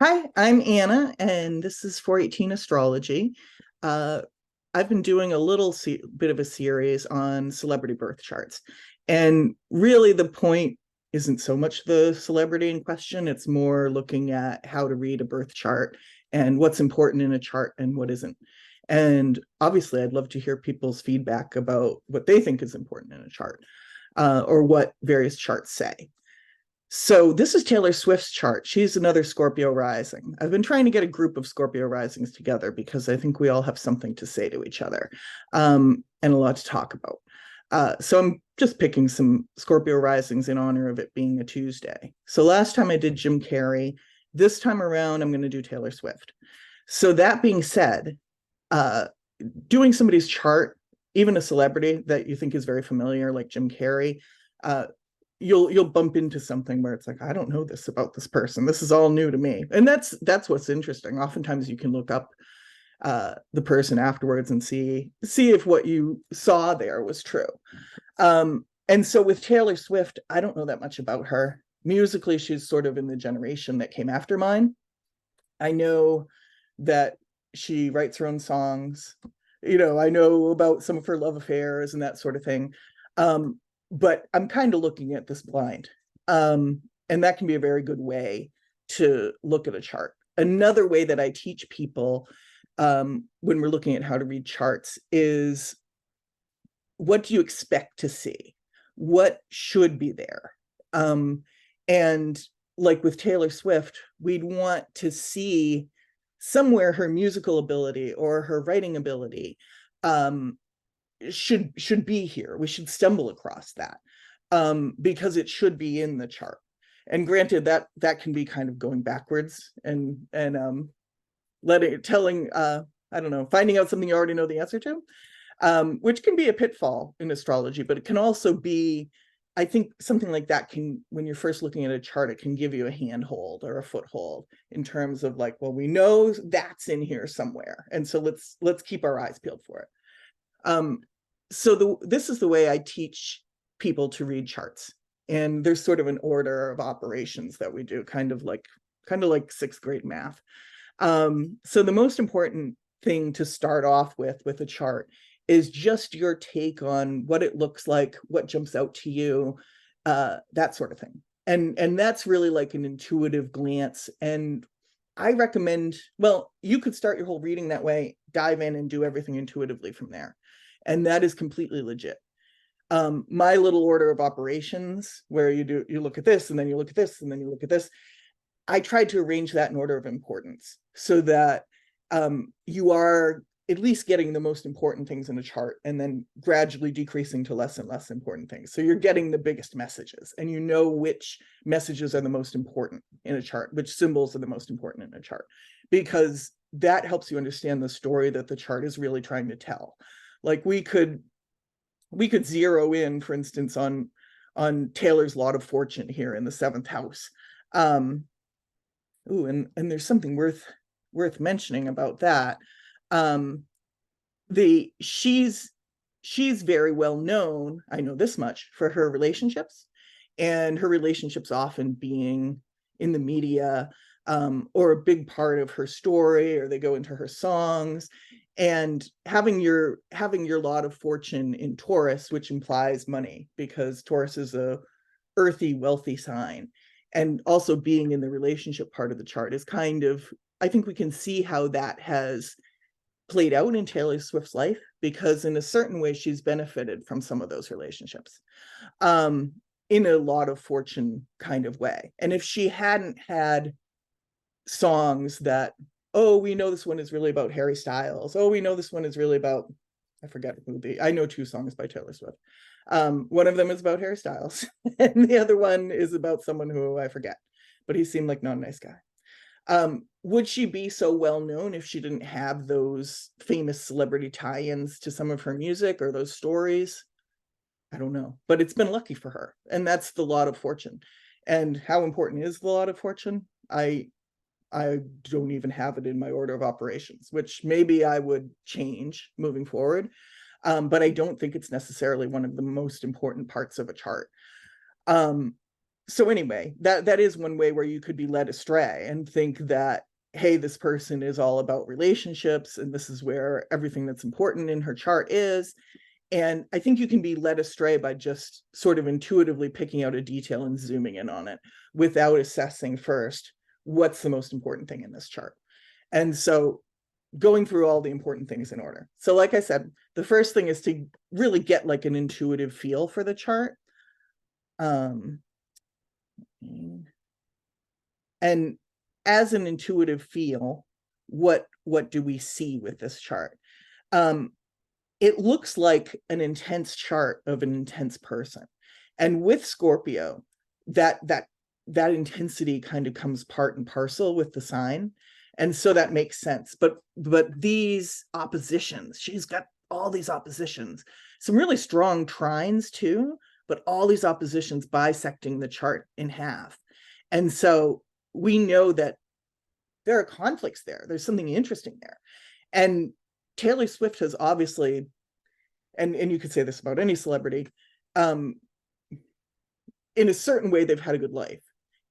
Hi, I'm Anna, and this is 418 Astrology. Uh, I've been doing a little bit of a series on celebrity birth charts. And really, the point isn't so much the celebrity in question, it's more looking at how to read a birth chart and what's important in a chart and what isn't. And obviously, I'd love to hear people's feedback about what they think is important in a chart, or what various charts say. So this is Taylor Swift's chart. She's another Scorpio rising. I've been trying to get a group of Scorpio risings together because I think we all have something to say to each other, and a lot to talk about. So I'm just picking some Scorpio risings in honor of it being a Tuesday. So last time I did Jim Carrey. This time around, I'm going to do Taylor Swift. So that being said, uh, doing somebody's chart, even a celebrity that you think is very familiar, like Jim Carrey, uh, you'll bump into something where it's like, I don't know this about this person. This is all new to me. And that's what's interesting. Oftentimes you can look up the person afterwards and see if what you saw there was true. And so with Taylor Swift, I don't know that much about her. Musically, she's sort of in the generation that came after mine. I know that she writes her own songs. I know about some of her love affairs and that sort of thing. But I'm kind of looking at this blind. And that can be a very good way to look at a chart. Another way that I teach people when we're looking at how to read charts is, what do you expect to see? What should be there? And like with Taylor Swift, we'd want to see somewhere her musical ability or her writing ability should be here. We should stumble across that, because it should be in the chart. And granted, that can be kind of going backwards and telling I don't know, finding out something you already know the answer to, which can be a pitfall in astrology. But it can also be, I think something like that can, when you're first looking at a chart, it can give you a handhold or a foothold in terms of like, well, we know that's in here somewhere, and so let's keep our eyes peeled for it. So this is the way I teach people to read charts. And there's sort of an order of operations that we do, kind of like sixth grade math. So the most important thing to start off with a chart is just your take on what it looks like, what jumps out to you, that sort of thing. And that's really like an intuitive glance. And I recommend, well, you could start your whole reading that way, dive in and do everything intuitively from there. And that is completely legit. My little order of operations, where you look at this and then you look at this and then you look at this, I tried to arrange that in order of importance so that you are at least getting the most important things in a chart and then gradually decreasing to less and less important things. So you're getting the biggest messages, and you know which messages are the most important in a chart, which symbols are the most important in a chart, because that helps you understand the story that the chart is really trying to tell. Like we could zero in, for instance, on Taylor's lot of fortune here in the seventh house. And there's something worth mentioning about that. The she's very well known, I know this much, for her relationships, and her relationships often being in the media, or a big part of her story, or they go into her songs. And having your lot of fortune in Taurus, which implies money, because Taurus is a earthy, wealthy sign, and also being in the relationship part of the chart is kind of, I think we can see how that has played out in Taylor Swift's life, because in a certain way she's benefited from some of those relationships, in a lot of fortune kind of way. And if she hadn't had songs that, oh, we know this one is really about Harry Styles, oh, we know this one is really about, I forget who I know two songs by Taylor Swift. One of them is about Harry Styles and the other one is about someone who I forget, but he seemed like not a nice guy. Would she be so well known if she didn't have those famous celebrity tie-ins to some of her music or those stories? I don't know, but it's been lucky for her, and that's the lot of fortune. And how important is the lot of fortune? I don't even have it in my order of operations, which maybe I would change moving forward. But I don't think it's necessarily one of the most important parts of a chart. So anyway, that is one way where you could be led astray and think that, hey, this person is all about relationships and this is where everything that's important in her chart is. And I think you can be led astray by just sort of intuitively picking out a detail and zooming in on it without assessing first what's the most important thing in this chart. And so going through all the important things in order. So like I said, the first thing is to really get like an intuitive feel for the chart. And as an intuitive feel, what do we see with this chart? It looks like an intense chart of an intense person. And with Scorpio, that intensity kind of comes part and parcel with the sign. And so that makes sense. But these oppositions, she's got all these oppositions, some really strong trines too, but all these oppositions bisecting the chart in half. And so we know that there are conflicts there. There's something interesting there. And Taylor Swift has obviously, and you could say this about any celebrity, in a certain way, they've had a good life.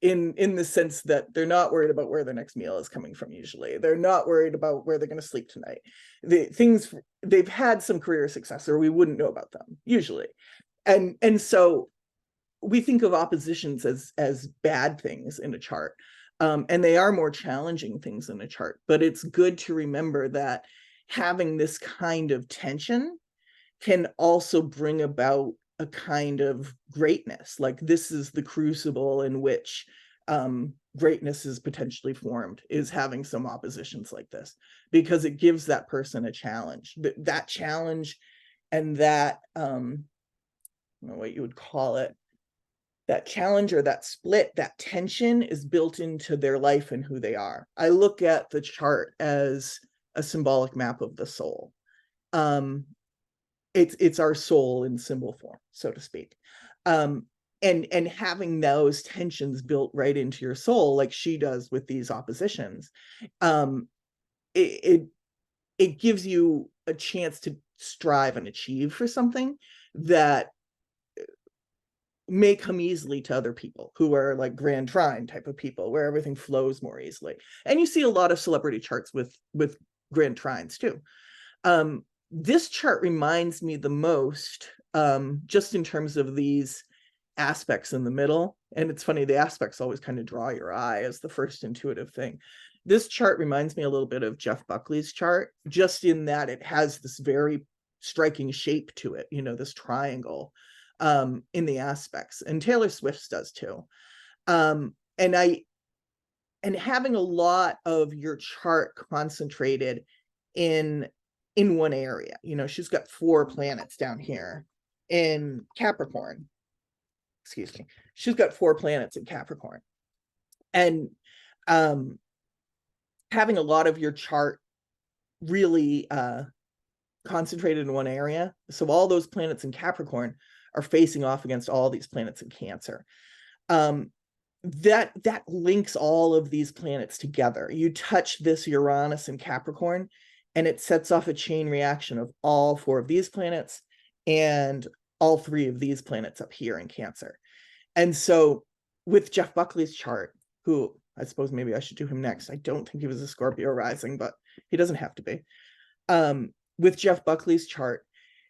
In the sense that they're not worried about where their next meal is coming from. Usually, they're not worried about where they're going to sleep tonight. They've had some career success, or we wouldn't know about them usually. And so we think of oppositions as bad things in a chart, and they are more challenging things in a chart. But it's good to remember that having this kind of tension can also bring about a kind of greatness. Like this is the crucible in which greatness is potentially formed, is having some oppositions like this, because it gives that person a challenge. That challenge and that, I don't know what you would call it, that challenge or that split, that tension is built into their life and who they are. I look at the chart as a symbolic map of the soul. It's our soul in symbol form, so to speak. And having those tensions built right into your soul, like she does with these oppositions, it gives you a chance to strive and achieve for something that may come easily to other people who are like grand trine type of people, where everything flows more easily. And you see a lot of celebrity charts with grand trines too. This chart reminds me the most, just in terms of these aspects in the middle. And it's funny, the aspects always kind of draw your eye as the first intuitive thing. This chart reminds me a little bit of Jeff Buckley's chart, just in that it has this very striking shape to it, this triangle in the aspects. And Taylor Swift's does too. And having a lot of your chart concentrated in one area. She's got 4 planets down here in Capricorn. Excuse me. She's got 4 planets in Capricorn. And having a lot of your chart really concentrated in one area. So all those planets in Capricorn are facing off against all these planets in Cancer. That links all of these planets together. You touch this Uranus in Capricorn, and it sets off a chain reaction of all 4 of these planets and all 3 of these planets up here in Cancer. And so with Jeff Buckley's chart, who I suppose maybe I should do him next. I don't think he was a Scorpio rising, but he doesn't have to be. With Jeff Buckley's chart,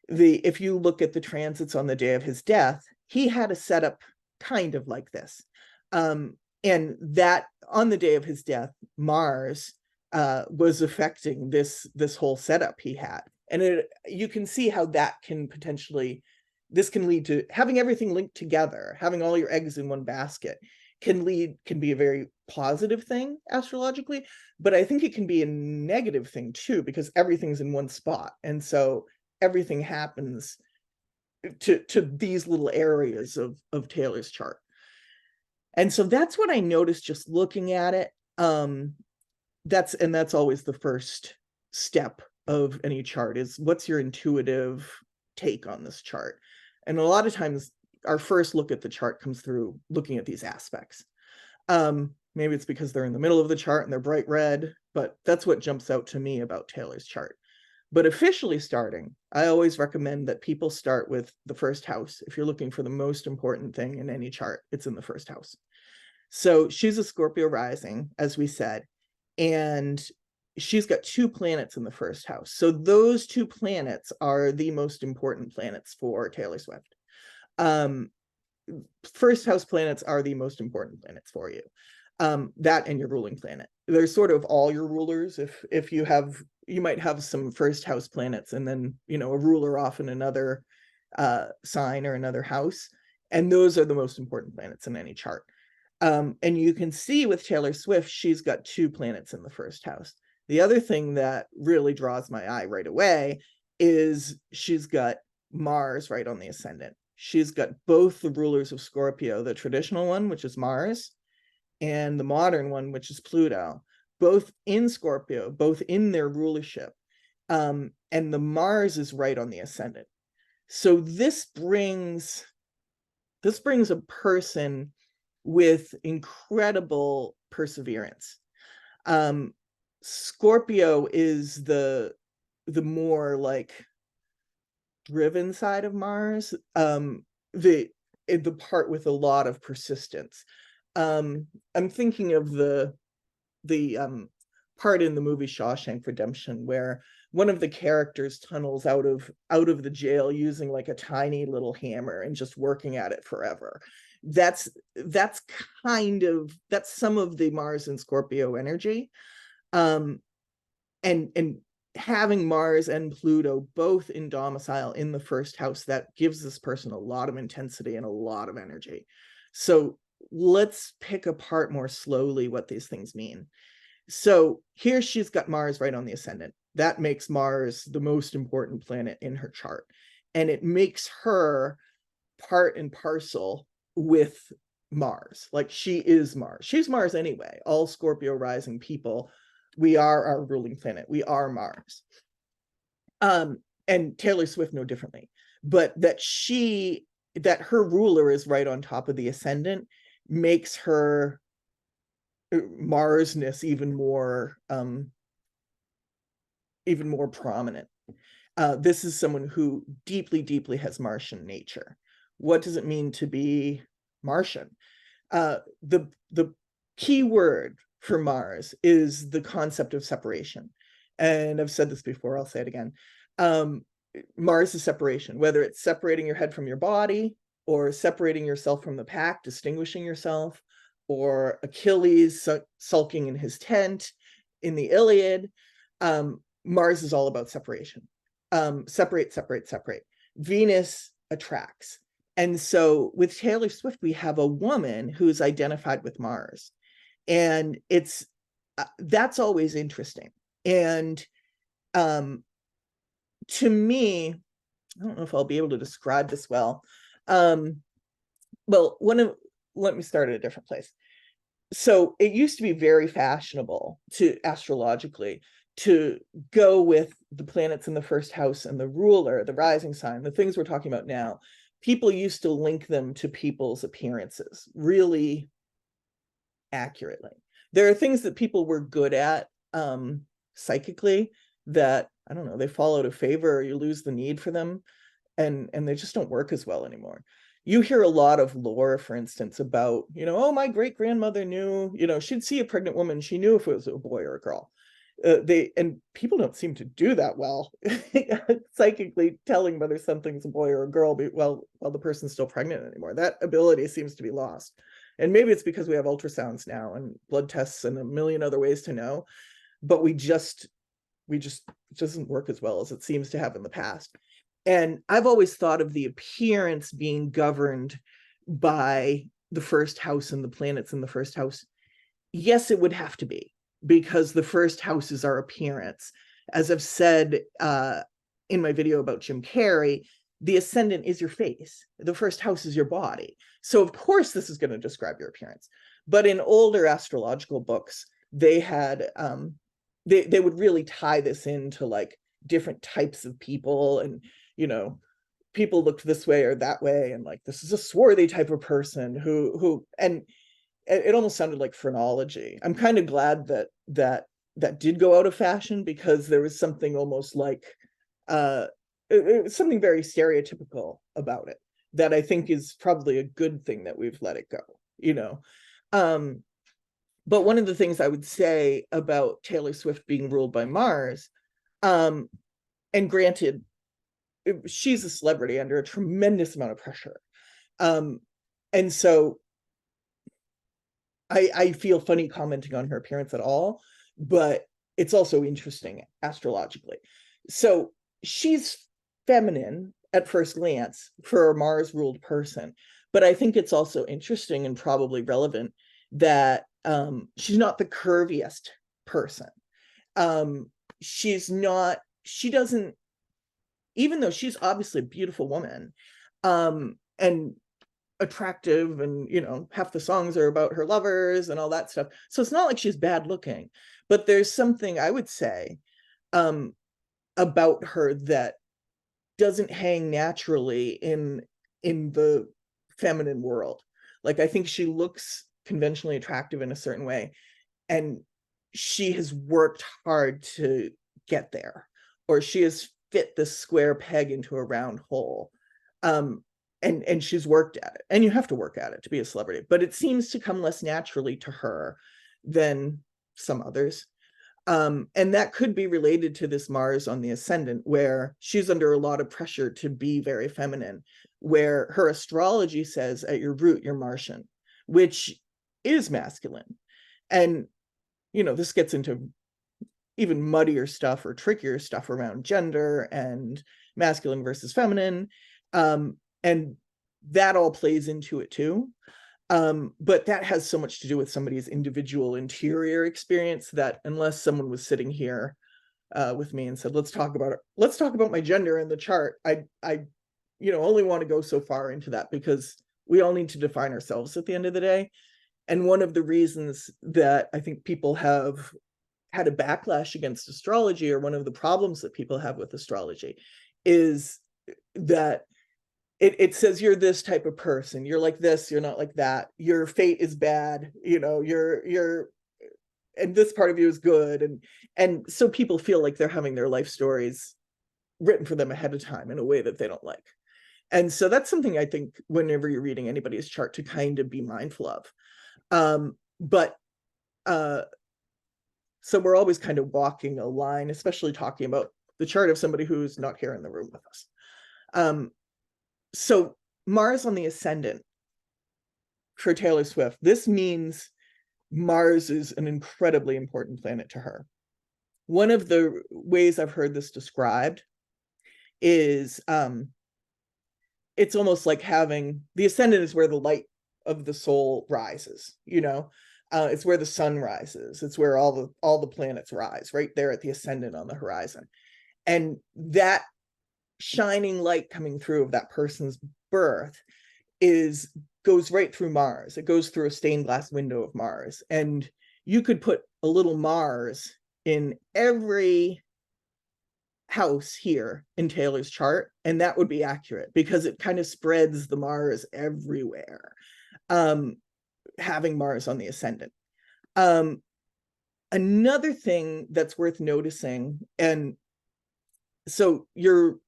if you look at the transits on the day of his death, he had a setup kind of like this. And that on the day of his death, Mars was affecting this whole setup he had. And you can see how that can potentially, this can lead to having everything linked together, having all your eggs in one basket can be a very positive thing astrologically, but I think it can be a negative thing too, because everything's in one spot. And so everything happens to these little areas of Taylor's chart. And so that's what I noticed just looking at it. That's always the first step of any chart, is what's your intuitive take on this chart. And a lot of times our first look at the chart comes through looking at these aspects. Maybe it's because they're in the middle of the chart and they're bright red, but that's what jumps out to me about Taylor's chart. But officially starting, I always recommend that people start with the first house. If you're looking for the most important thing in any chart, it's in the first house. So she's a Scorpio rising, as we said, and she's got 2 planets in the first house. So those 2 planets are the most important planets for Taylor Swift. First house planets are the most important planets for you. That and your ruling planet. They're sort of all your rulers. If you have, you might have some first house planets and then, you know, a ruler off in another sign or another house. And those are the most important planets in any chart. And you can see with Taylor Swift, she's got 2 planets in the first house. The other thing that really draws my eye right away is she's got Mars right on the ascendant. She's got both the rulers of Scorpio, the traditional one, which is Mars, and the modern one, which is Pluto, both in Scorpio, both in their rulership. And the Mars is right on the ascendant. So this brings a person with incredible perseverance. Scorpio is the more like driven side of Mars, the part with a lot of persistence. I'm thinking of the part in the movie Shawshank Redemption where one of the characters tunnels out of the jail using like a tiny little hammer and just working at it forever. That's some of the Mars and Scorpio energy. And having Mars and Pluto both in domicile in the first house, that gives this person a lot of intensity and a lot of energy. So let's pick apart more slowly what these things mean. So here she's got Mars right on the ascendant. That makes Mars the most important planet in her chart. And it makes her part and parcel with Mars. Like she is Mars. She's Mars anyway. All Scorpio rising people, we are our ruling planet. We are Mars. And Taylor Swift no differently. But that her ruler is right on top of the ascendant makes her Marsness even more prominent. This is someone who deeply has Martian nature. What does it mean to be Martian? The key word for Mars is the concept of separation. And I've said this before, I'll say it again. Mars is separation, whether it's separating your head from your body or separating yourself from the pack, distinguishing yourself, or Achilles sulking in his tent in the Iliad. Mars is all about separation. Separate. Venus attracts. And so with Taylor Swift, we have a woman who's identified with Mars. And it's that's always interesting. And to me, I don't know if I'll be able to describe this well. Well, let me start at a different place. So it used to be very fashionable to astrologically to go with the planets in the first house and the ruler, the rising sign, the things we're talking about now. People used to link them to people's appearances really accurately. There are things that people were good at psychically that, I don't know, they fall out of favor or you lose the need for them, and they just don't work as well anymore. You hear a lot of lore, for instance, about, you know, oh, my great grandmother knew, you know, she'd see a pregnant woman, she knew if it was a boy or a girl. And people don't seem to do that well, psychically telling whether something's a boy or a girl, while the person's still pregnant anymore. That ability seems to be lost. And maybe it's because we have ultrasounds now and blood tests and a million other ways to know, but it just doesn't work as well as it seems to have in the past. And I've always thought of the appearance being governed by the first house and the planets in the first house. Yes, it would have to be, because the first house is our appearance. As I've said in my video about Jim Carrey, the ascendant is your face. The first house is your body. So of course this is going to describe your appearance. But in older astrological books, they had they would really tie this into like different types of people, and you know, people looked this way or that way, and like this is a swarthy type of person who and it almost sounded like phrenology. I'm kind of glad that did go out of fashion, because there was something almost like uh, something very stereotypical about it that I think is probably a good thing that we've let it go, you know. But one of the things I would say about Taylor Swift being ruled by Mars, and granted, she's a celebrity under a tremendous amount of pressure. And so I feel funny commenting on her appearance at all, but it's also interesting astrologically. So she's feminine at first glance for a Mars ruled person, but I think it's also interesting and probably relevant that she's not the curviest person. She's not, she doesn't, even though she's obviously a beautiful woman, and attractive, and you know, half the songs are about her lovers and all that stuff, so it's not like she's bad looking, but there's something I would say about her that doesn't hang naturally in the feminine world. Like, I think she looks conventionally attractive in a certain way, and she has worked hard to get there, or she has fit the square peg into a round hole. And she's worked at it, and you have to work at it to be a celebrity, but it seems to come less naturally to her than some others. And that could be related to this Mars on the ascendant, where she's under a lot of pressure to be very feminine, where her astrology says at your root you're Martian, which is masculine. And you know, this gets into even muddier stuff or trickier stuff around gender and masculine versus feminine. And that all plays into it too. But that has so much to do with somebody's individual interior experience that unless someone was sitting here with me and said, let's talk about my gender in the chart, I only want to go so far into that, because we all need to define ourselves at the end of the day. And one of the reasons that I think people have had a backlash against astrology, or one of the problems that people have with astrology, is that it says you're this type of person, you're like this, you're not like that, your fate is bad, you know, you're and this part of you is good, and so people feel like they're having their life stories written for them ahead of time in a way that they don't like. And so that's something I think whenever you're reading anybody's chart to kind of be mindful of. But so we're always kind of walking a line, especially talking about the chart of somebody who's not here in the room with us. So Mars on the ascendant for Taylor Swift, this means Mars is an incredibly important planet to her. One of the ways I've heard this described is it's almost like having the ascendant is where the light of the soul rises, you know. It's where the sun rises, it's where all the planets rise, right there at the ascendant on the horizon. And that shining light coming through of that person's birth goes right through Mars. It goes through a stained glass window of Mars, and you could put a little Mars in every house here in Taylor's chart, and that would be accurate, because it kind of spreads the Mars everywhere, having Mars on the ascendant. Another thing that's worth noticing, and so your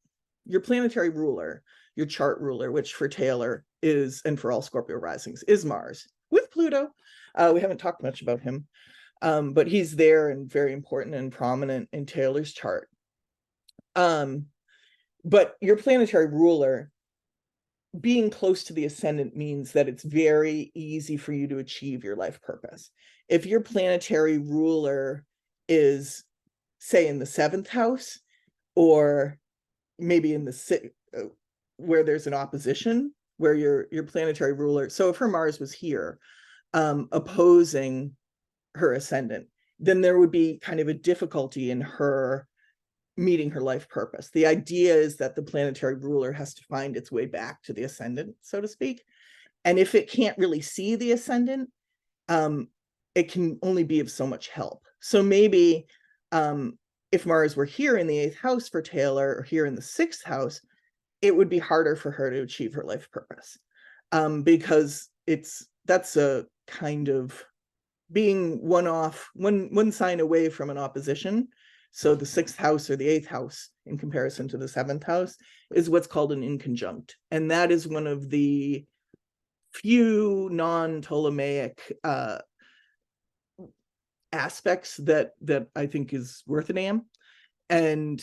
planetary ruler, your chart ruler, which for Taylor is, and for all Scorpio risings, is Mars with Pluto. We haven't talked much about him, but he's there and very important and prominent in Taylor's chart. But your planetary ruler being close to the ascendant means that it's very easy for you to achieve your life purpose. If your planetary ruler is, say, in the 7th house, or maybe in the where there's an opposition, where your planetary ruler, so if her Mars was here opposing her ascendant, then there would be kind of a difficulty in her meeting her life purpose. The idea is that the planetary ruler has to find its way back to the ascendant, so to speak. And if it can't really see the ascendant, it can only be of so much help. So maybe if Mars were here in the 8th house for Taylor, or here in the 6th house, it would be harder for her to achieve her life purpose, because that's a kind of being one sign away from an opposition. So the 6th house or the 8th house in comparison to the 7th house is what's called an inconjunct. And that is one of the few non-Ptolemaic aspects that I think is worth a name. And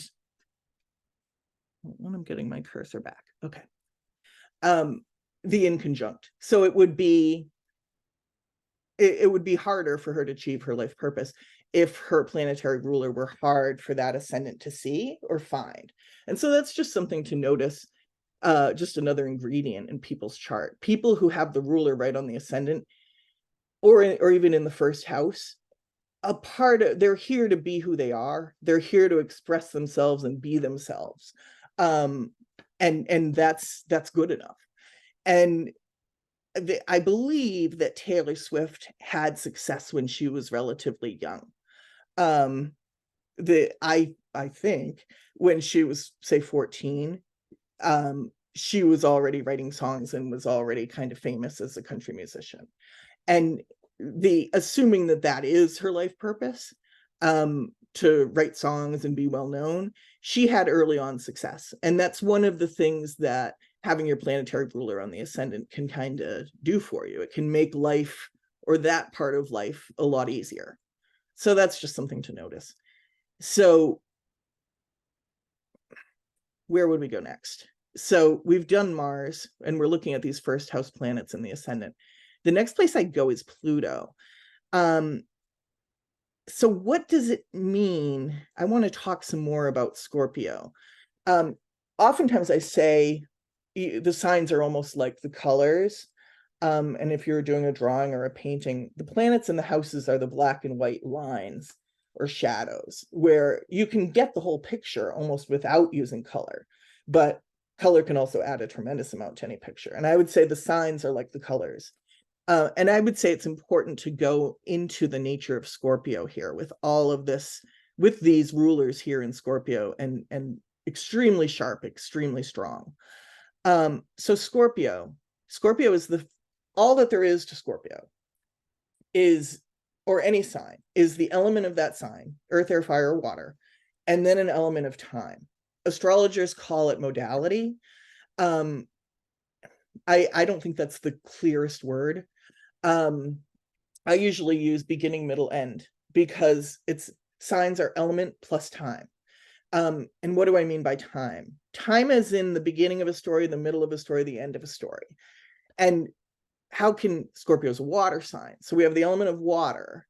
when I'm getting my cursor back, okay. The inconjunct. So it would be harder for her to achieve her life purpose if her planetary ruler were hard for that ascendant to see or find. And so that's just something to notice, just another ingredient in people's chart. People who have the ruler right on the ascendant, or even in the 1st house, they're here to be who they are. They're here to express themselves and be themselves. And that's good enough. And I believe that Taylor Swift had success when she was relatively young. I think when she was, say, 14, she was already writing songs and was already kind of famous as a country musician. And assuming that is her life purpose, to write songs and be well known, she had early on success. And that's one of the things that having your planetary ruler on the ascendant can kind of do for you. It can make life, or that part of life, a lot easier. So that's just something to notice. So where would we go next? So we've done Mars, and we're looking at these 1st house planets in the ascendant. The next place I go is Pluto. So what does it mean? I want to talk some more about Scorpio. Oftentimes I say the signs are almost like the colors. And if you're doing a drawing or a painting, the planets and the houses are the black and white lines or shadows, where you can get the whole picture almost without using color. But color can also add a tremendous amount to any picture. And I would say the signs are like the colors. And I would say it's important to go into the nature of Scorpio here with all of this, with these rulers here in Scorpio, and extremely sharp, extremely strong. So Scorpio is all that there is to Scorpio is, or any sign, is the element of that sign, earth, air, fire, or water, and then an element of time. Astrologers call it modality. I don't think that's the clearest word. I usually use beginning, middle, end, because signs are element plus time. And what do I mean by time? Time is in the beginning of a story, the middle of a story, the end of a story. And how can Scorpio's a water sign? So we have the element of water,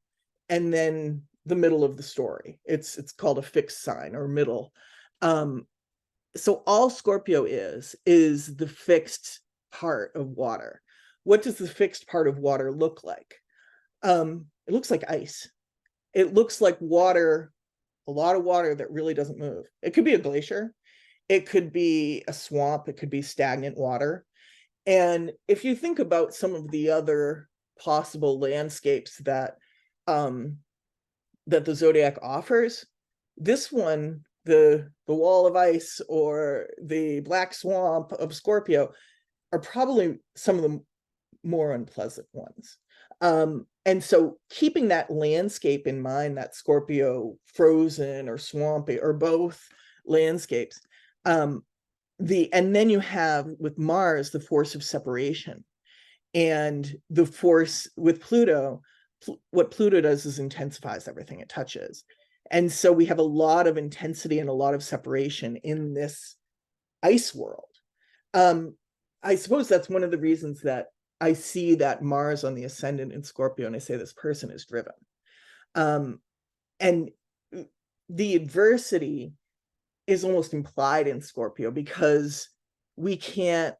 and then the middle of the story. It's called a fixed sign or middle. So all Scorpio is the fixed part of water. What does the fixed part of water look like? It looks like ice. It looks like water, a lot of water that really doesn't move. It could be a glacier. It could be a swamp. It could be stagnant water. And if you think about some of the other possible landscapes that the zodiac offers, this one, the wall of ice or the black swamp of Scorpio, are probably some of the more unpleasant ones. And so keeping that landscape in mind, that Scorpio frozen or swampy or both landscapes, and then you have with Mars the force of separation, and the force with Pluto. What Pluto does is intensifies everything it touches. And so we have a lot of intensity and a lot of separation in this ice world. I suppose that's one of the reasons that I see that Mars on the ascendant in Scorpio, and I say this person is driven. And the adversity is almost implied in Scorpio, because we can't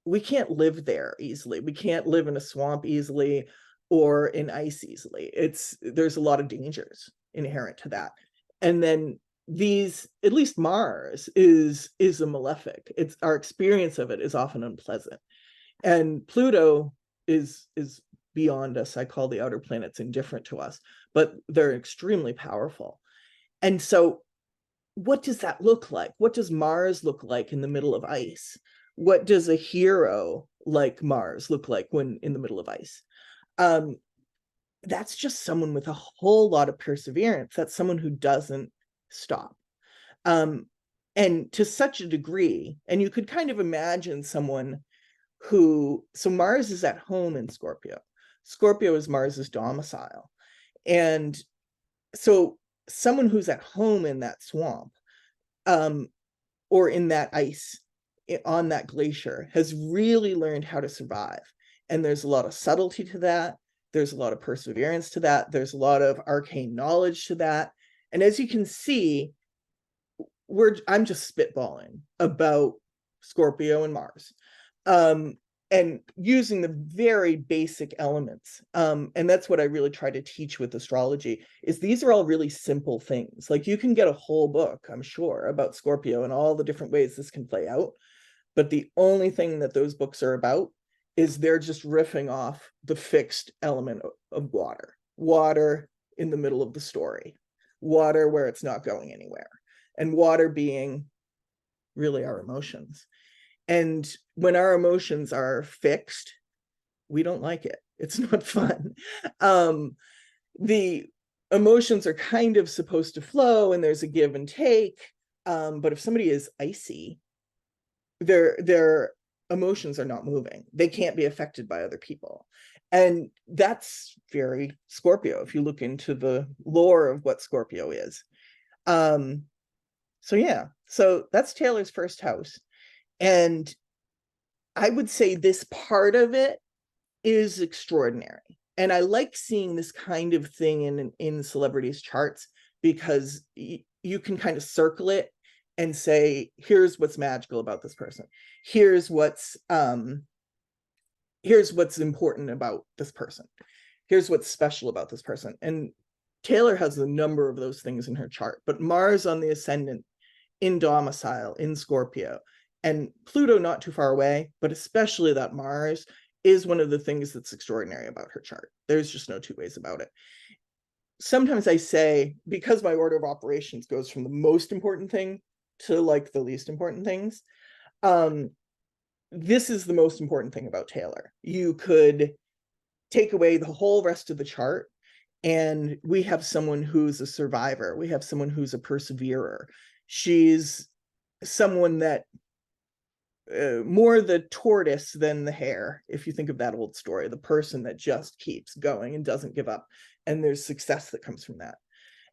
live there easily. We can't live in a swamp easily or in ice easily. There's a lot of dangers inherent to that. And then at least Mars is a malefic. Our experience of it is often unpleasant. And Pluto is beyond us. I call the outer planets indifferent to us, but they're extremely powerful. And so what does that look like? What does Mars look like in the middle of ice? What does a hero like Mars look like when in the middle of ice? That's just someone with a whole lot of perseverance. That's someone who doesn't stop. And to such a degree, and you could kind of imagine someone so Mars is at home in Scorpio. Scorpio is Mars's domicile. And so someone who's at home in that swamp, or in that ice on that glacier, has really learned how to survive. And there's a lot of subtlety to that. There's a lot of perseverance to that. There's a lot of arcane knowledge to that. And as you can see, I'm just spitballing about Scorpio and Mars, and using the very basic elements. And that's what I really try to teach with astrology, is these are all really simple things. Like, you can get a whole book, I'm sure, about Scorpio and all the different ways this can play out. But the only thing that those books are about is they're just riffing off the fixed element of water in the middle of the story, water where it's not going anywhere, and water being really our emotions. And when our emotions are fixed, we don't like it. It's not fun. The emotions are kind of supposed to flow, and there's a give and take. But if somebody is icy, their emotions are not moving. They can't be affected by other people. And that's very Scorpio, if you look into the lore of what Scorpio is. So yeah, so that's Taylor's first house. And I would say this part of it is extraordinary. And I like seeing this kind of thing in celebrities' charts, because you can kind of circle it and say, here's what's magical about this person. Here's what's important about this person. Here's what's special about this person. And Taylor has a number of those things in her chart, but Mars on the ascendant in domicile in Scorpio, and Pluto not too far away, but especially that Mars is one of the things that's extraordinary about her chart. There's just no two ways about it. Sometimes I say, because my order of operations goes from the most important thing to like the least important things, this is the most important thing about Taylor. You could take away the whole rest of the chart, and we have someone who's a survivor. We have someone who's a perseverer. She's someone that more the tortoise than the hare, if you think of that old story, the person that just keeps going and doesn't give up, and there's success that comes from that.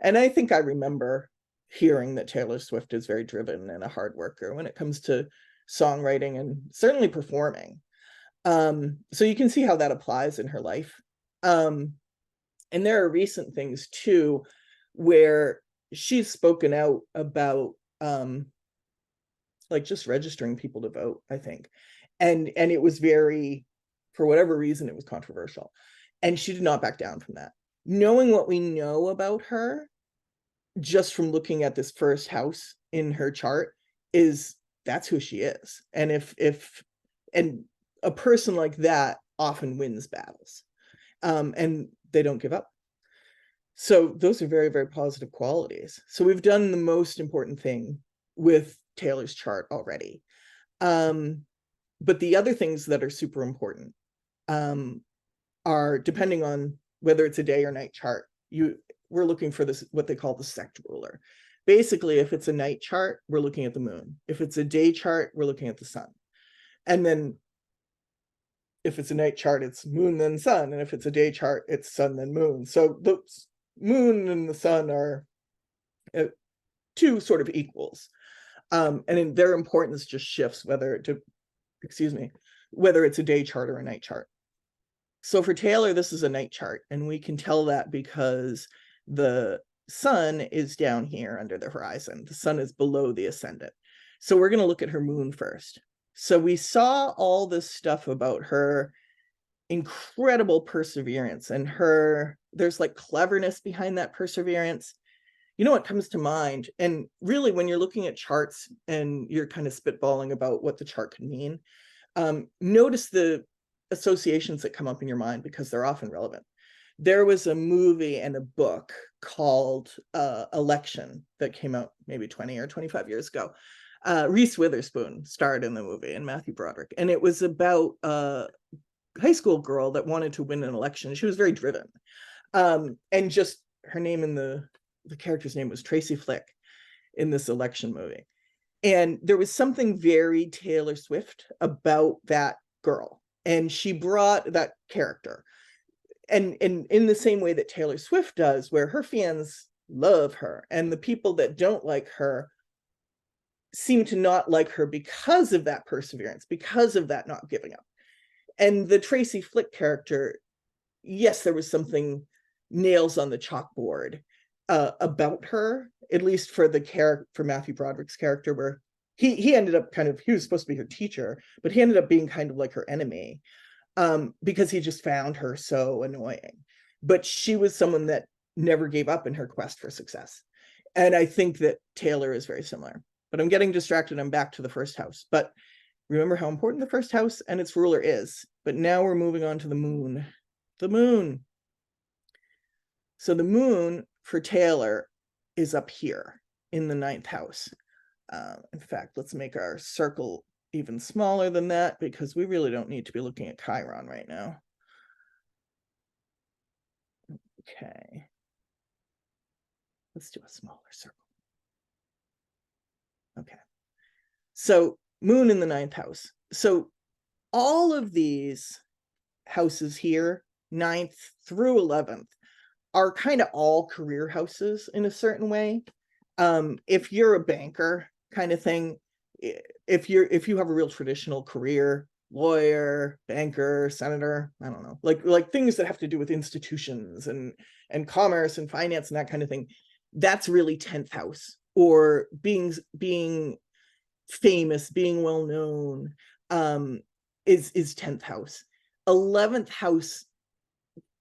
And I think I remember hearing that Taylor Swift is very driven and a hard worker when it comes to songwriting and certainly performing. So you can see how that applies in her life. And there are recent things too where she's spoken out about like just registering people to vote, I think. And it was very, for whatever reason, it was controversial. And she did not back down from that. Knowing what we know about her, just from looking at this first house in her chart, is that's who she is. And and a person like that often wins battles, and they don't give up. So those are very, very positive qualities. So we've done the most important thing with Taylor's chart already. But the other things that are super important are, depending on whether it's a day or night chart, we're looking for this, what they call the sect ruler. Basically, if it's a night chart, we're looking at the moon. If it's a day chart, we're looking at the sun. And then if it's a night chart, it's moon, then sun. And if it's a day chart, it's sun, then moon. So the moon and the sun are two sort of equals. And their importance just shifts whether it's a day chart or a night chart. So for Taylor, this is a night chart, and we can tell that because the sun is down here under the horizon. The sun is below the ascendant. So we're going to look at her moon first. So we saw all this stuff about her incredible perseverance, and there's like cleverness behind that perseverance. You know what comes to mind? And really, when you're looking at charts and you're kind of spitballing about what the chart could mean, notice the associations that come up in your mind, because they're often relevant. There was a movie and a book called Election that came out maybe 20 or 25 years ago. Reese Witherspoon starred in the movie, and Matthew Broderick. And it was about a high school girl that wanted to win an election. She was very driven. And just her name in the character's name was Tracy Flick. in this election movie. And there was something very Taylor Swift about that girl. And she brought that character. And in the same way that Taylor Swift does, where her fans love her, and the people that don't like her seem to not like her because of that perseverance, because of that not giving up. And the Tracy Flick character, yes, there was something nails on the chalkboard about her, at least for the character, for Matthew Broderick's character, where he ended up he was supposed to be her teacher, but he ended up being kind of like her enemy, because he just found her so annoying. But she was someone that never gave up in her quest for success. And I think that Taylor is very similar. But I'm getting distracted. I'm back to the first house. But remember how important the first house and its ruler is. But now we're moving on to the moon. The moon. So the moon for Taylor is up here in the 9th house. In fact, let's make our circle even smaller than that, because we really don't need to be looking at Chiron right now. Okay. Let's do a smaller circle. Okay. So moon in the 9th house. So all of these houses here, 9th through 11th, are kind of all career houses in a certain way. If you're a banker kind of thing, if you have a real traditional career, lawyer, banker, senator, I don't know, like things that have to do with institutions and commerce and finance and that kind of thing, that's really 10th house, or being famous, being well known, is 10th house. 11th house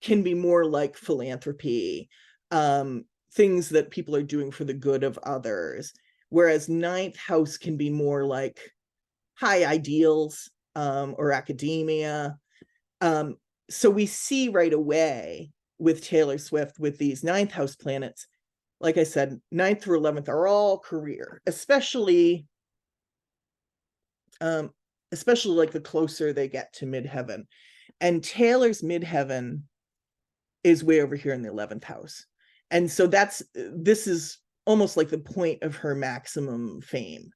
can be more like philanthropy, things that people are doing for the good of others, whereas 9th house can be more like high ideals, or academia. So we see right away with Taylor Swift, with these 9th house planets, like I said, 9th through 11th are all career, especially like the closer they get to midheaven. And Taylor's midheaven is way over here in the 11th house. And so this is almost like the point of her maximum fame,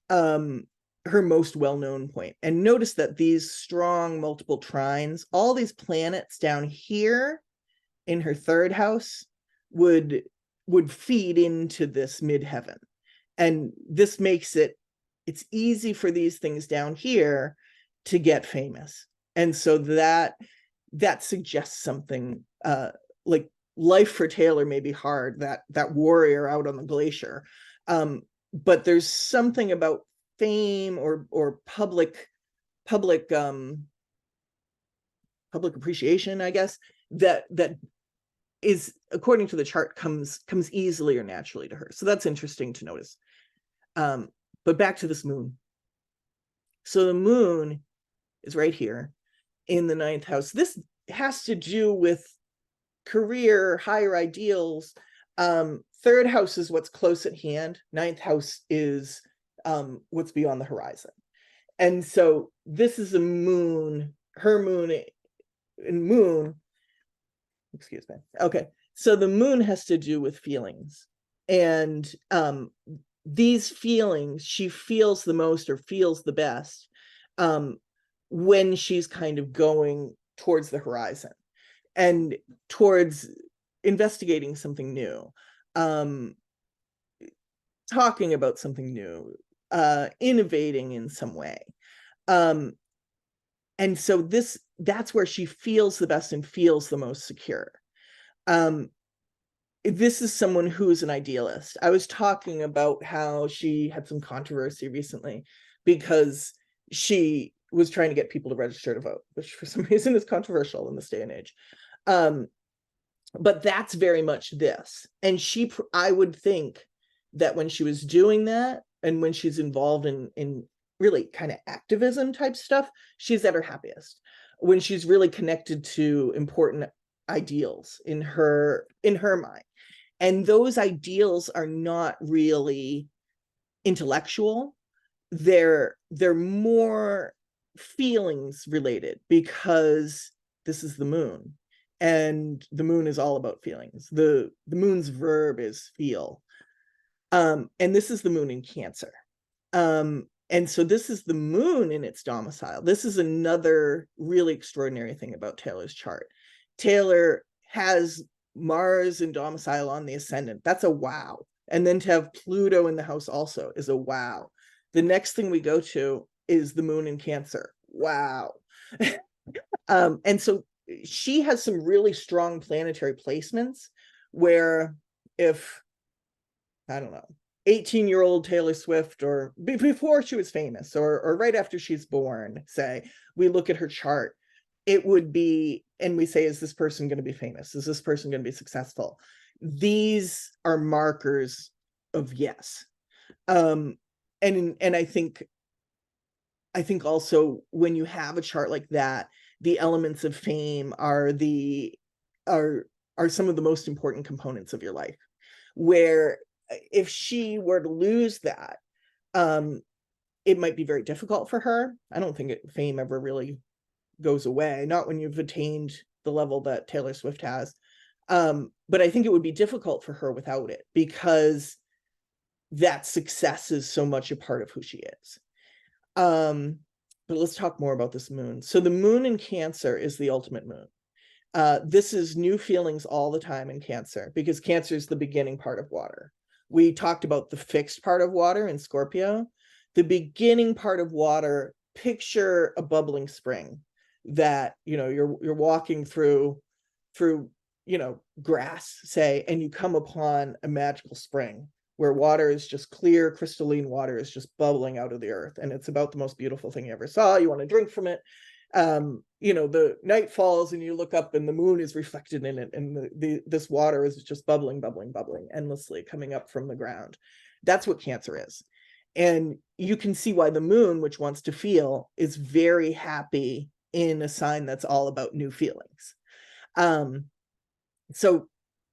her most well-known point. And notice that these strong multiple trines, all these planets down here in her 3rd house would feed into this midheaven. And this makes it's easy for these things down here to get famous. And so that suggests something, like life for Taylor may be hard, that warrior out on the glacier, but there's something about fame or public appreciation, I guess, that is, according to the chart, comes easily or naturally to her. So that's interesting to notice. But back to this moon. So the moon is right here in the 9th house. This has to do with career, higher ideals. 3rd house is what's close at hand. 9th house is what's beyond the horizon. And so this is a moon, her moon, and moon, excuse me. Okay. So the moon has to do with feelings. And these feelings, she feels the most or feels the best when she's kind of going towards the horizon and towards investigating something new, talking about something new, innovating in some way. And so that's where she feels the best and feels the most secure. This is someone who's an idealist. I was talking about how she had some controversy recently because she was trying to get people to register to vote, which for some reason is controversial in this day and age. But that's very much this. And I would think that when she was doing that, and when she's involved in really kind of activism type stuff, she's at her happiest. When she's really connected to important ideals in her mind. And those ideals are not really intellectual. They're more feelings related, because this is the moon, and the moon is all about feelings. The moon's verb is feel. And this is the moon in Cancer. And so this is the moon in its domicile. This is another really extraordinary thing about Taylor's chart. Taylor has Mars in domicile on the ascendant. That's a wow. And then to have Pluto in the house also is a wow. The next thing we go to is the moon in Cancer. Wow. And so she has some really strong planetary placements where if, I don't know, 18-year-old Taylor Swift, or before she was famous, or right after she's born, say, we look at her chart, it would be, and we say, is this person going to be famous? Is this person going to be successful? These are markers of yes. And I think also when you have a chart like that, the elements of fame are some of the most important components of your life. Where if she were to lose that, it might be very difficult for her. I don't think fame ever really goes away, not when you've attained the level that Taylor Swift has. But I think it would be difficult for her without it, because that success is so much a part of who she is. But let's talk more about this moon. So the moon in Cancer is the ultimate moon. This is new feelings all the time in Cancer, because Cancer is the beginning part of water. We talked about the fixed part of water in Scorpio. The beginning part of water, picture a bubbling spring that, you're walking through, grass, say, and you come upon a magical spring where water is just clear, crystalline water is just bubbling out of the earth. And it's about the most beautiful thing you ever saw. You want to drink from it. The night falls and you look up and the moon is reflected in it, and this water is just bubbling endlessly coming up from the ground. That's what Cancer is. And you can see why the moon, which wants to feel, is very happy in a sign that's all about new feelings. So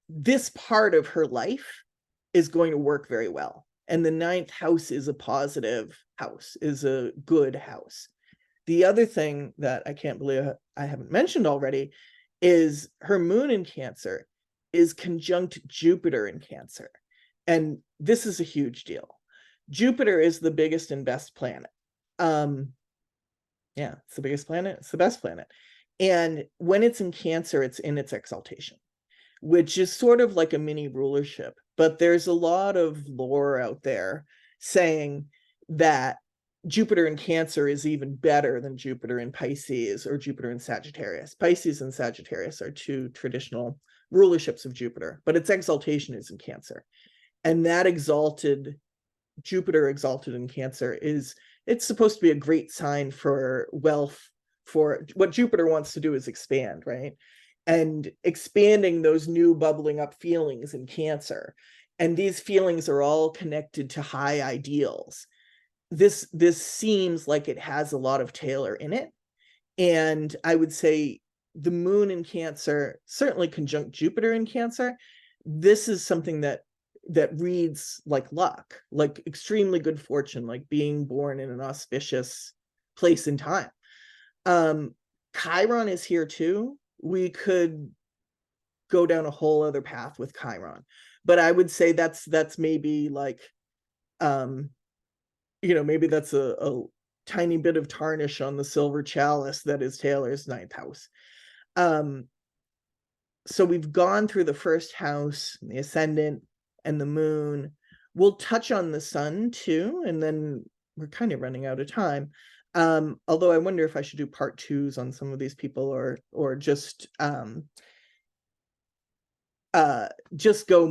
this part of her life is going to work very well. And the 9th house is a positive house, is a good house. The other thing that I can't believe I haven't mentioned already is her moon in Cancer is conjunct Jupiter in Cancer. And this is a huge deal. Jupiter is the biggest and best planet. It's the biggest planet. It's the best planet. And when it's in Cancer, it's in its exaltation, which is sort of like a mini rulership. But there's a lot of lore out there saying that Jupiter in Cancer is even better than Jupiter in Pisces or Jupiter in Sagittarius. Pisces and Sagittarius are two traditional rulerships of Jupiter, but its exaltation is in Cancer. And that Jupiter exalted in Cancer it's supposed to be a great sign for wealth. For what Jupiter wants to do is expand, right? And expanding those new bubbling up feelings in Cancer. And these feelings are all connected to high ideals. This seems like it has a lot of Taylor in it. And I would say the moon in Cancer, certainly conjunct Jupiter in Cancer, this is something that reads like luck, like extremely good fortune, like being born in an auspicious place and time. Chiron is here too. We could go down a whole other path with Chiron, but I would say that's maybe like, maybe that's a tiny bit of tarnish on the silver chalice that is Taylor's 9th house. So we've gone through the first house, the ascendant, and the moon. We'll touch on the sun too, and then we're kind of running out of time. Although I wonder if I should do part 2s on some of these people, or just go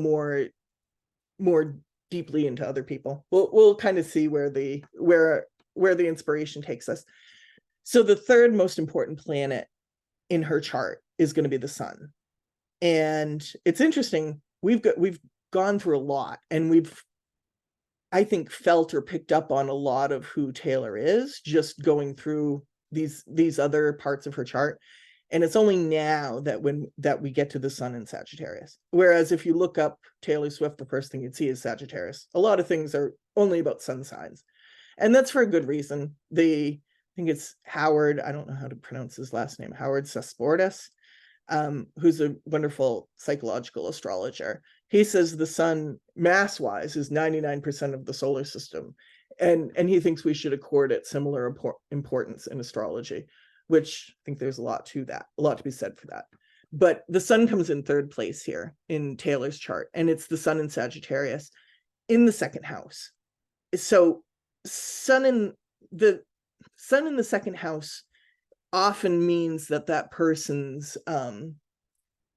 more deeply into other people. We'll kind of see where the inspiration takes us. So the third most important planet in her chart is going to be the sun. And it's interesting, we've gone through a lot, and we've, I think, felt or picked up on a lot of who Taylor is just going through these other parts of her chart. And it's only now that we get to the sun in Sagittarius. Whereas if you look up Taylor Swift, the first thing you'd see is Sagittarius. A lot of things are only about sun signs. And that's for a good reason. I think it's Howard, I don't know how to pronounce his last name, Howard Sasportas. who's a wonderful psychological astrologer. He says the sun mass-wise is 99% of the solar system. And he thinks we should accord it similar importance in astrology, which I think there's a lot to be said for that. But the sun comes in third place here in Taylor's chart, and it's the sun in Sagittarius in the second house. So sun in the second house often means that person's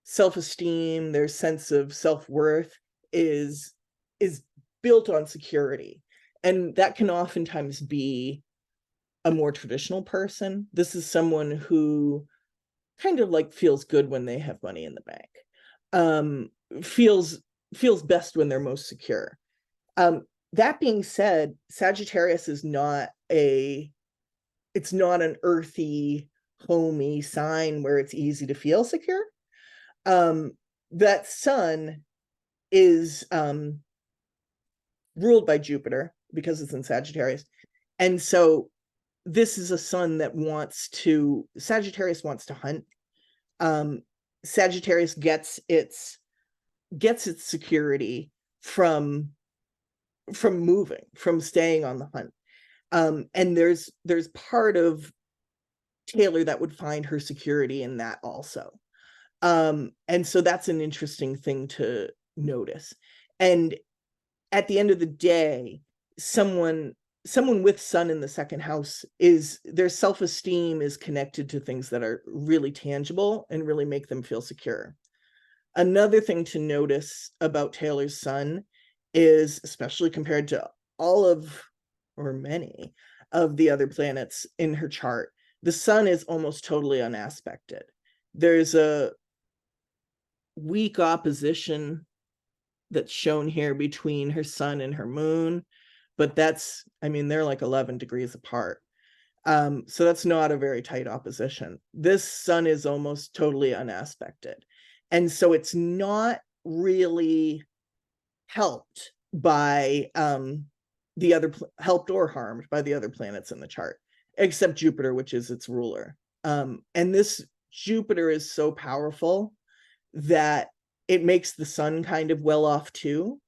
self-esteem, their sense of self-worth is built on security. And that can oftentimes be a more traditional person. This is someone who kind of like feels good when they have money in the bank, feels best when they're most secure. That being said, Sagittarius is not it's not an earthy, homey sign where it's easy to feel secure. That sun is ruled by Jupiter because it's in Sagittarius. And so this is a sun that Sagittarius wants to hunt. Sagittarius gets its security from moving, from staying on the hunt. And there's part of Taylor that would find her security in that also. And so that's an interesting thing to notice. And at the end of the day, someone with sun in the second house their self-esteem is connected to things that are really tangible and really make them feel secure. Another thing to notice about Taylor's sun is, especially compared to many of the other planets in her chart, the sun is almost totally unaspected. There's a weak opposition that's shown here between her sun and her moon, but they're like 11 degrees apart. So that's not a very tight opposition. This sun is almost totally unaspected. And so it's not really helped by helped or harmed by the other planets in the chart, except Jupiter, which is its ruler. And this Jupiter is so powerful that it makes the sun kind of well off too.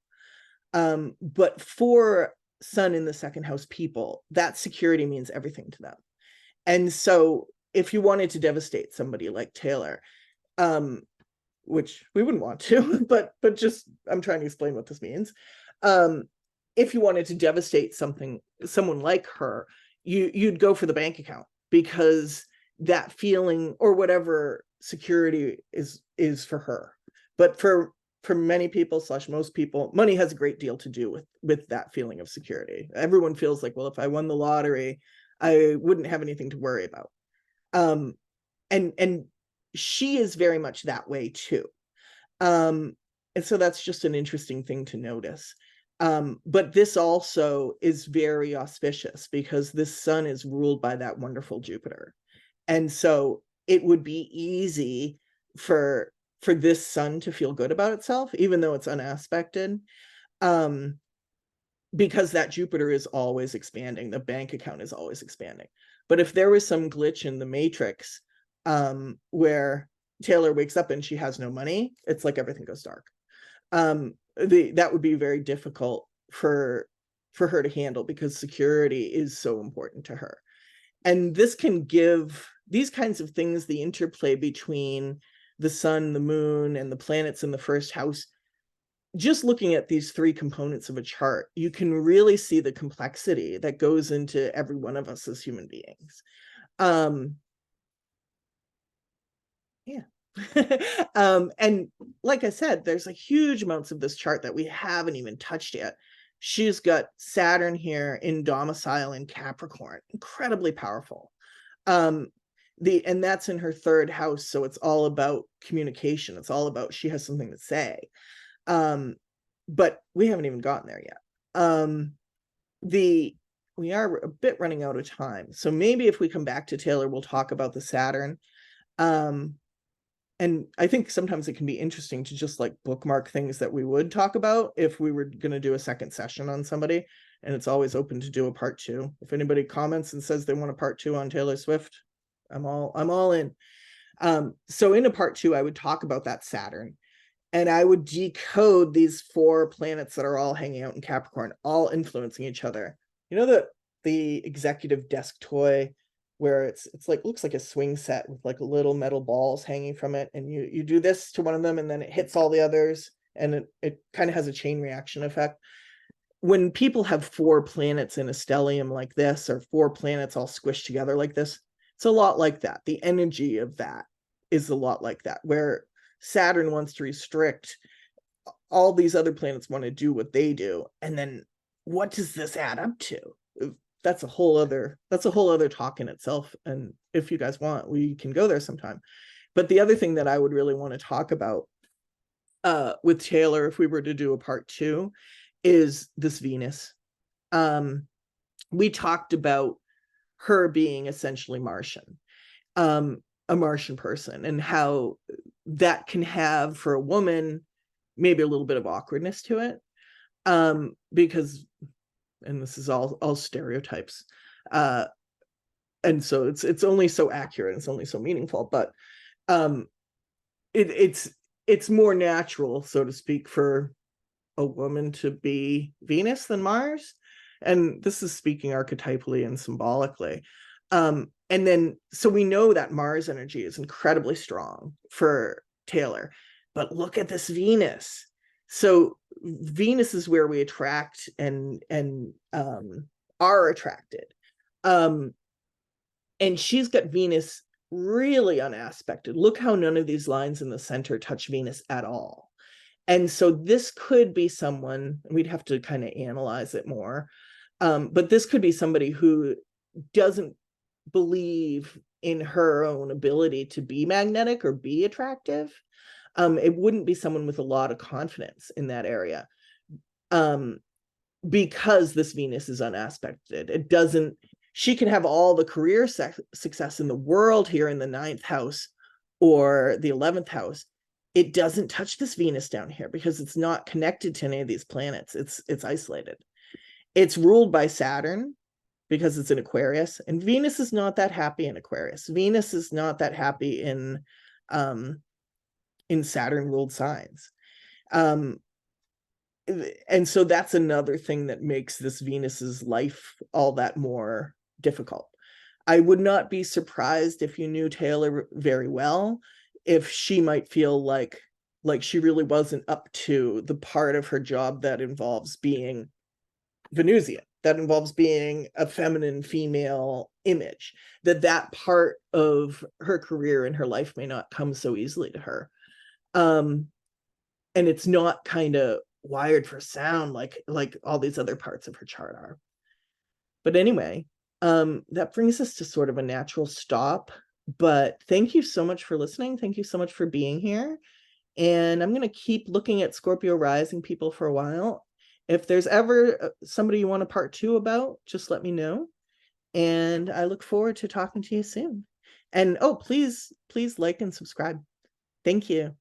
But for sun in the second house people, that security means everything to them. And so if you wanted to devastate somebody like Taylor, which we wouldn't want to, but just I'm trying to explain what this means. If you wanted to devastate someone like her, you'd go for the bank account, because that feeling or whatever security is for her. But for many people / most people, money has a great deal to do with that feeling of security. Everyone feels like, well, if I won the lottery, I wouldn't have anything to worry about. And she is very much that way too. And so that's just an interesting thing to notice. But this also is very auspicious because this sun is ruled by that wonderful Jupiter. And so it would be easy for this sun to feel good about itself, even though it's unaspected, because that Jupiter is always expanding. The bank account is always expanding. But if there was some glitch in the matrix where Taylor wakes up and she has no money, it's like everything goes dark. That would be very difficult for her to handle, because security is so important to her. And this can give these kinds of things, the interplay between the sun, the moon, and the planets in the first house. Just looking at these three components of a chart, you can really see the complexity that goes into every one of us as human beings. And like I said, there's a huge amounts of this chart that we haven't even touched yet. She's got Saturn here in domicile in Capricorn, incredibly powerful. And that's in her third house, so it's all about communication. It's all about, she has something to say. But we haven't even gotten there yet. We are a bit running out of time, so maybe if we come back to Taylor, we'll talk about the Saturn. And I think sometimes it can be interesting to just like bookmark things that we would talk about if we were going to do a second session on somebody. And it's always open to do a part 2. If anybody comments and says they want a part 2 on Taylor Swift, I'm all in. So in a part 2, I would talk about that Saturn, and I would decode these 4 planets that are all hanging out in Capricorn, all influencing each other. You know, the executive desk toy where it's like, looks like a swing set with like little metal balls hanging from it, and you do this to one of them and then it hits all the others, and it kind of has a chain reaction effect. When people have 4 planets in a stellium like this, or 4 planets all squished together like this, it's a lot like that. The energy of that is a lot like that, where Saturn wants to restrict, all these other planets want to do what they do, and then what does this add up to? That's a whole other talk in itself, and if you guys want, we can go there sometime. But the other thing that I would really want to talk about with Taylor, if we were to do a part 2, is this Venus. We talked about her being essentially Martian, a Martian person, and how that can have, for a woman, maybe a little bit of awkwardness to it, because, and this is all stereotypes, and so it's only so accurate, it's only so meaningful, but it's more natural, so to speak, for a woman to be Venus than Mars. And this is speaking archetypally and symbolically. And then, so we know that Mars energy is incredibly strong for Taylor, but look at this Venus. So Venus is where we attract and are attracted. And she's got Venus really unaspected. Look how none of these lines in the center touch Venus at all. And so this could be someone, we'd have to kind of analyze it more, but this could be somebody who doesn't believe in her own ability to be magnetic or be attractive. It wouldn't be someone with a lot of confidence in that area, because this Venus is unaspected. It doesn't, she can have all the career success in the world here in the 9th house or the 11th house. It doesn't touch this Venus down here because it's not connected to any of these planets. It's isolated. It's ruled by Saturn because it's in Aquarius, and Venus is not that happy in Aquarius. Venus is not that happy in Saturn ruled signs. And so that's another thing that makes this Venus's life all that more difficult. I would not be surprised, if you knew Taylor very well, if she might feel like she really wasn't up to the part of her job that involves being Venusian, that involves being a feminine female image, that part of her career and her life may not come so easily to her. And it's not kind of wired for sound like all these other parts of her chart are. But anyway, that brings us to sort of a natural stop. But thank you so much for listening. Thank you so much for being here. And I'm going to keep looking at Scorpio rising people for a while. If there's ever somebody you want a part 2 about, just let me know. And I look forward to talking to you soon. And oh, please like and subscribe. Thank you.